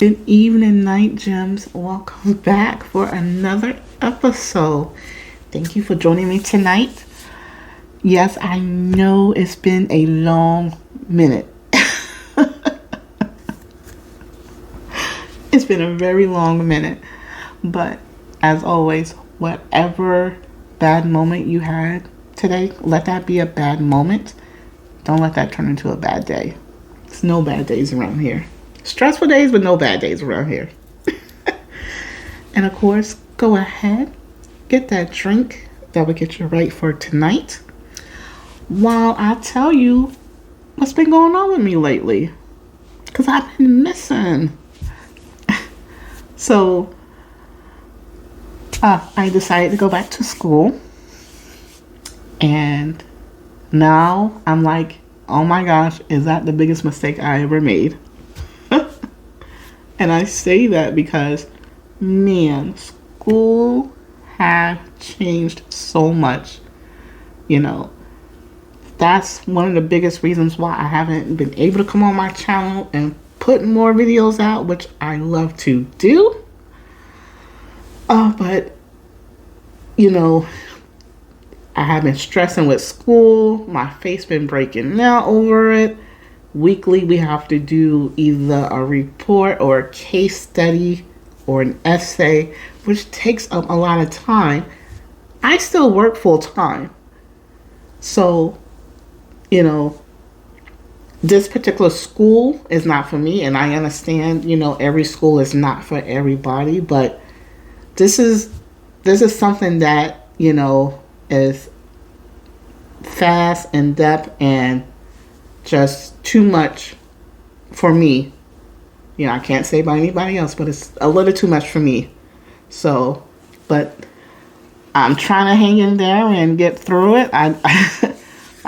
Good evening, Night Gems. Welcome back for another episode. Thank you for joining me tonight. Yes, I know it's been a long minute. It's been a very long minute. But as always, whatever bad moment you had today, let that be a bad moment. Don't let that turn into a bad day. There's no bad days around here. Stressful days, but no bad days around here. And of course, go ahead, get that drink that will get you right for tonight. While I tell you what's been going on with me lately. Because I've been missing. So, I decided to go back to school. And now I'm like, oh my gosh, is that the biggest mistake I ever made? And I say that because, man, school has changed so much. You know, that's one of the biggest reasons why I haven't been able to come on my channel and put more videos out, which I love to do. But, you know, I have been stressing with school. My face been breaking out over it. Weekly, we have to do either a report or a case study or an essay, which takes up a lot of time. I still work full time. So, you know, this particular school is not for me, and I understand, you know, every school is not for everybody, but this is something that, you know, is fast, in depth, and just too much for me. You know, I can't say about anybody else, but it's a little too much for me. So, but I'm trying to hang in there and get through it. I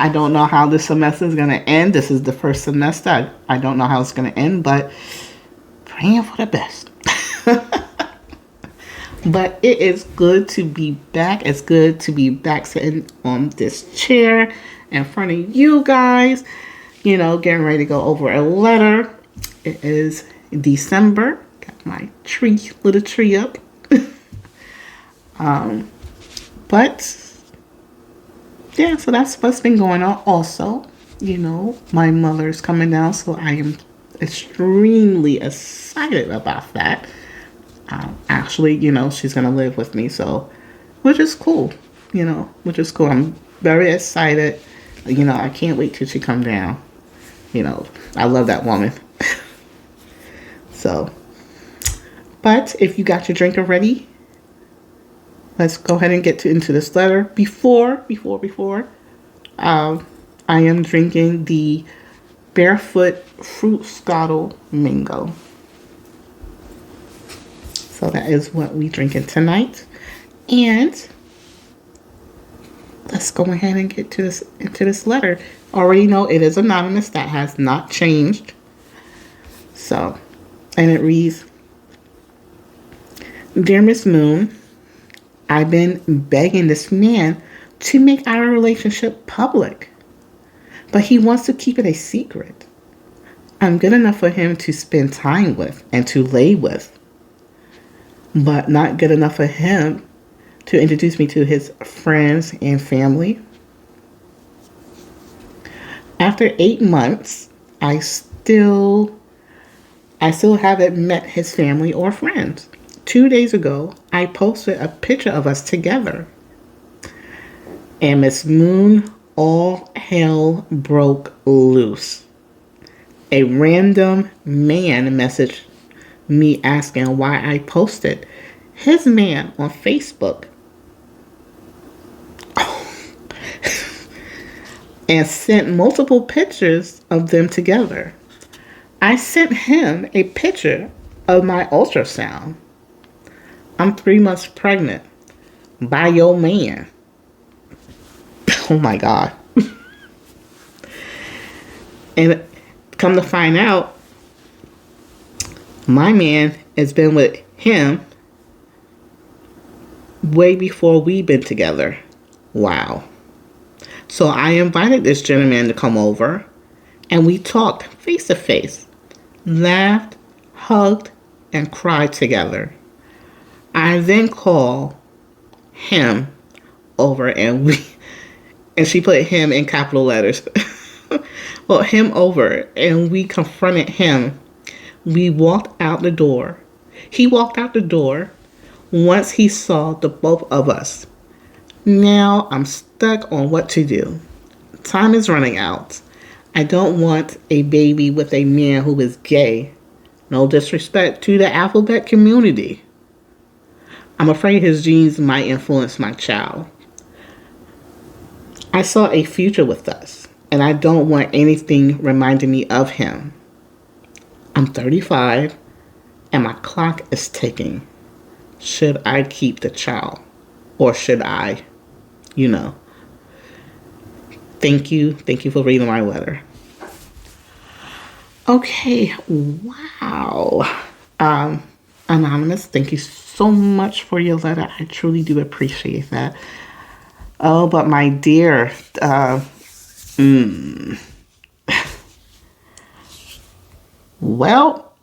don't know how this semester is going to end. This is the first semester. I don't know how it's going to end, but praying for the best. But it is good to be back. It's good to be back sitting on this chair in front of you guys. You know, getting ready to go over a letter. It is December. Got my little tree up. But yeah, so that's what's been going on. Also, you know, my mother's coming down, so I am extremely excited about that. Actually, you know, she's gonna live with me, so which is cool. You know, which is cool. I'm very excited. You know, I can't wait till she come down. You know, I love that woman. So, but if you got your drink already, let's go ahead and get into this letter. Before, I am drinking the Barefoot Fruit Scottle Mango. So that is what we drinking tonight. And let's go ahead and get into this letter. Already know it is anonymous. That has not changed. So, and it reads, Dear Miss Moon, I've been begging this man to make our relationship public, but he wants to keep it a secret. I'm good enough for him to spend time with and to lay with, but not good enough for him to introduce me to his friends and family. After 8 months, I still haven't met his family or friends. 2 days ago, I posted a picture of us together. And Miss Moon, all hell broke loose. A random man messaged me asking why I posted his man on Facebook. And sent multiple pictures of them together. I sent him a picture of my ultrasound. I'm 3 months pregnant by your man. Oh my God. And come to find out, my man has been with him way before we've been together. Wow. So I invited this gentleman to come over, and we talked face to face, laughed, hugged, and cry together. I then call him over and she put him in capital letters. Well, him over and we confronted him. We walked out the door. He walked out the door once he saw the both of us. Now I'm stuck on what to do. Time is running out. I don't want a baby with a man who is gay. No disrespect to the alphabet community. I'm afraid his genes might influence my child. I saw a future with us, and I don't want anything reminding me of him. I'm 35, and my clock is ticking. Should I keep the child? Or should I, you know? Thank you. Thank you for reading my letter. Okay, wow. Anonymous, thank you so much for your letter. I truly do appreciate that. Oh, but my dear, well,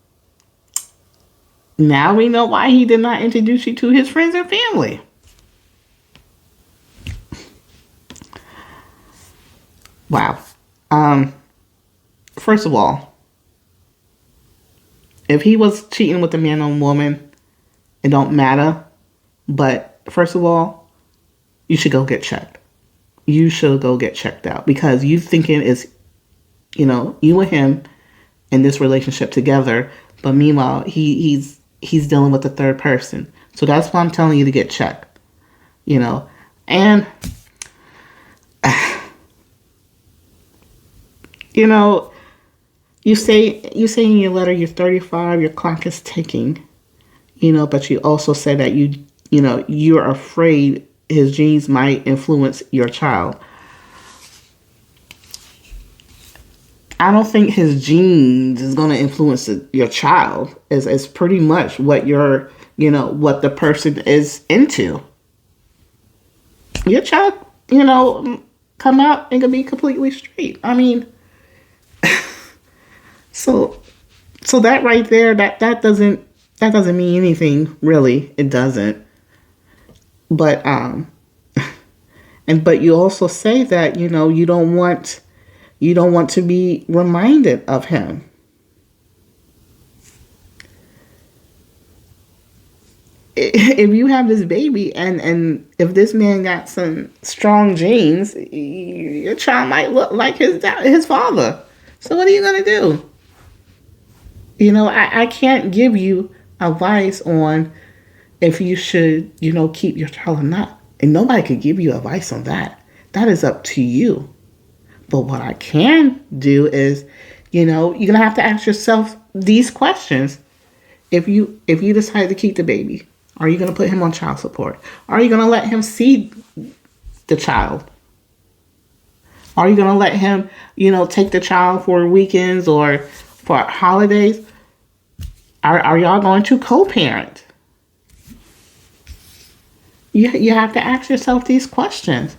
now we know why he did not introduce you to his friends and family. Wow. First of all, if he was cheating with a man or woman, it don't matter. But first of all, you should go get checked. You should go get checked out because you thinking is, you know, you and him in this relationship together, but meanwhile he's dealing with a third person. So that's why I'm telling you to get checked. You know, and you know, you say in your letter you're 35, your clock is ticking. You know, but you also said that you're afraid his genes might influence your child. I don't think his genes is going to influence your child. Is pretty much what what the person is into. Your child, come out and can be completely straight. I mean, so that right there, that doesn't mean anything really. It doesn't. But but you also say that you don't want to be reminded of him. If you have this baby and if this man got some strong genes, your child might look like his father. So what are you gonna do? I can't give you advice on if you should, keep your child or not. And nobody could give you advice on that. That is up to you. But what I can do is, you're going to have to ask yourself these questions. If you decide to keep the baby, are you going to put him on child support? Are you going to let him see the child? Are you going to let him, take the child for weekends or for holidays? Are y'all going to co-parent? You have to ask yourself these questions.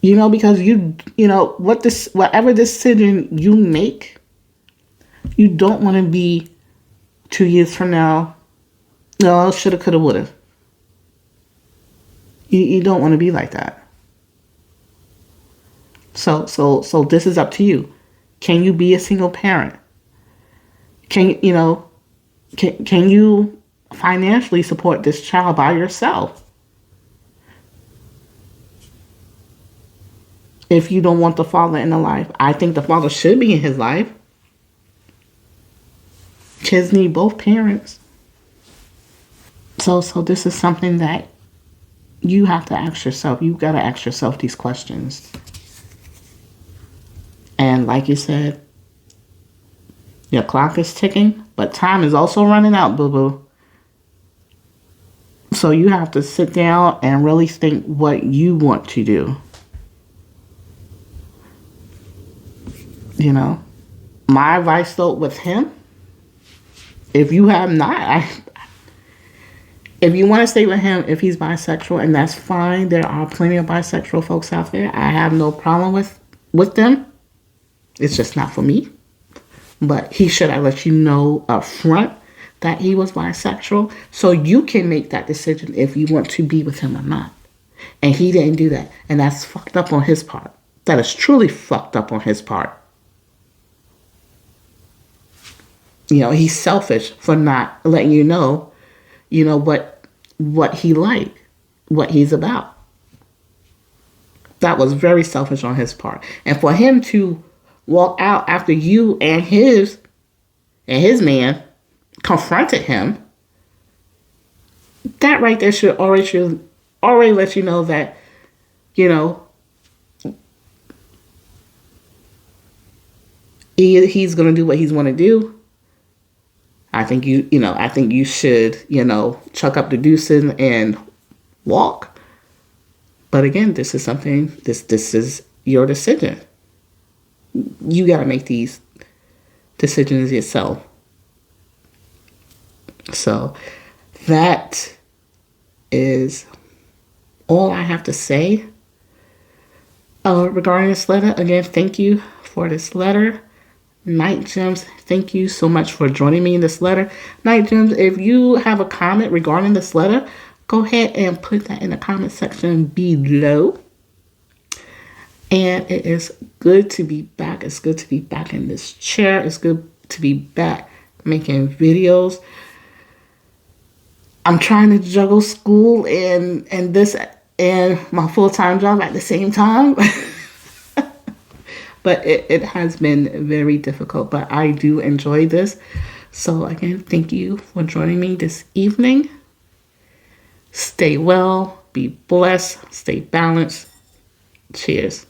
Because whatever decision you make, you don't want to be 2 years from now, no, shoulda, coulda, woulda. You don't want to be like that. So this is up to you. Can you be a single parent? Can you financially support this child by yourself? If you don't want the father in the life, I think the father should be in his life. Kids need both parents. So this is something that you have to ask yourself. You've got to ask yourself these questions. And like you said, your clock is ticking, but time is also running out, boo-boo. So you have to sit down and really think what you want to do. My advice though with him, if you have not, if you want to stay with him, if he's bisexual, and that's fine. There are plenty of bisexual folks out there. I have no problem with them. It's just not for me. But he should have let you know up front that he was bisexual so you can make that decision if you want to be with him or not. And he didn't do that. And that's fucked up on his part. That is truly fucked up on his part. He's selfish for not letting you know, what he liked, what he's about. That was very selfish on his part. And for him to walk out after you and his man confronted him, that right there should already let you know that, he's going to do what he's going to do. I think you should, chuck up the deuces and walk. But again, this is something, this is your decision. You got to make these decisions yourself. So that is all I have to say regarding this letter. Again, thank you for this letter. Night Gems, thank you so much for joining me in this letter. Night Gems, if you have a comment regarding this letter, go ahead and put that in the comment section below. And it is good to be back. It's good to be back in this chair. It's good to be back making videos. I'm trying to juggle school and this and my full-time job at the same time. But it has been very difficult, but I do enjoy this. So again, thank you for joining me this evening. Stay well, be blessed, stay balanced. Cheers.